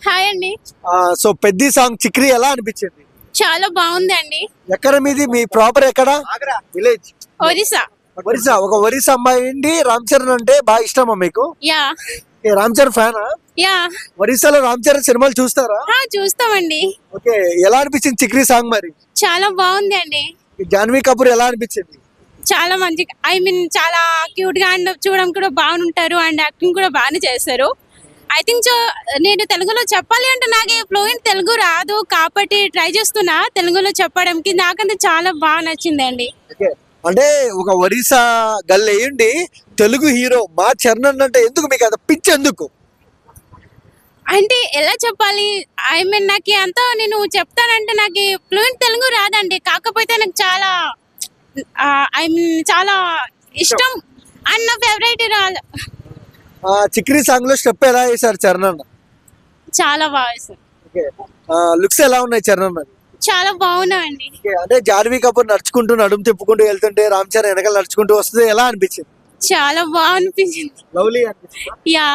Hi అండి. So Peddi song చిక్రీ ఎలా అనిపించింది? చాలా బాగుందండి. ఎక్కడ మీది? మీ ప్రాపర్ ఎక్కడ? విలేజ్ ఒరిస్సా. ఒరిస్సా. ఒక ఒరిస్సా అమ్మాయి అండి. రామ్ చరణ్ అంటే బాగా ఇష్టమా మీకు? యా రామ్ చరణ్ ఫ్యానా? యా ఒరిస్సాలో రామ్ చరణ్ సినిమాలు చూస్తారా? చూస్తామండి. ఓకే, ఎలా అనిపించింది చిక్రీ సాంగ్ మరి? చాలా బాగుంది అండి. జాన్వీ కపూర్ ఎలా అనిపించింది? చాలా మంచి చాలా క్యూట్ గా అండ్ చూడడం కూడా బాగుంటారు అండ్ యాక్టింగ్ కూడా బాగానే చేస్తారు. I think so. నేను తెలుగులో చెప్పాలి అంటే నాకు ఫ్లూయెంట్ తెలుగు రాదు కాబట్టి ట్రై చేస్తున్నా తెలుగులో చెప్పడానికి. నాకంటే చాలా బాగా నచ్చింది అండి. ఓకే, అంటే ఒక ఒరిస్సా గల్ అయ్యండి తెలుగు హీరో మా చరణ్ అంటే ఎందుకు మీకు అంత పిచ్చి ఎందుకు? అంటే ఎలా చెప్పాలి, నాకు అంతా నేను చెప్తానంటే నాకు ఫ్లూయెంట్ తెలుగు రాదండి. కాకపోతే నాకు చాలా చాలా ఇష్టం అండ్ నా ఫేవరెట్. చిక్రీ సాంగ్ లో స్టెప్ ఎలా వేశారు చరణ్ అన్న? చాలా బాగా వేశారు. ఓకే, లుక్స్ ఎలా ఉన్నాయి చరణ్ అన్న? చాలా బాగున్నాయండి. అంటే జాన్వీ కపూర్ నడుచుకుంటూ నడుము తిప్పుకుంటూ వెళ్తుంటే రామ్ చరణ్ వెనకాల నడుచుకుంటూ వస్తుంది, ఎలా అనిపించింది? చాలా బాగా అనిపించింది. లవ్లీ అనిపించింది. యా.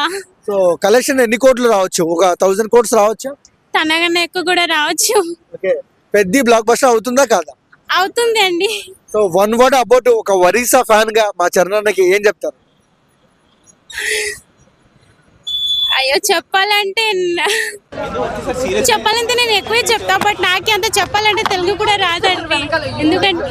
సో కలెక్షన్ ఎన్ని కోట్లు రావచ్చు? ఒక 1000 కోట్స్ రావచ్చు? తనకన్నా ఎక్కువ కూడా రావచ్చు. ఓకే, పెద్ద బ్లాక్ బస్టర్ అవుతుందా కాదా? అవుతుంది అండి. సో వన్ వర్డ్ అబౌట్ ఒక ఒరిస్సా ఫ్యాన్ గా మా చరణ్ అన్నకి ఏం చెప్తారు? అయ్యో చెప్పాలంటే నేను ఎక్కువే చెప్తా. బట్ నాకే అంత చెప్పాలంటే తెలుగు కూడా రాదండి. ఎందుకంటే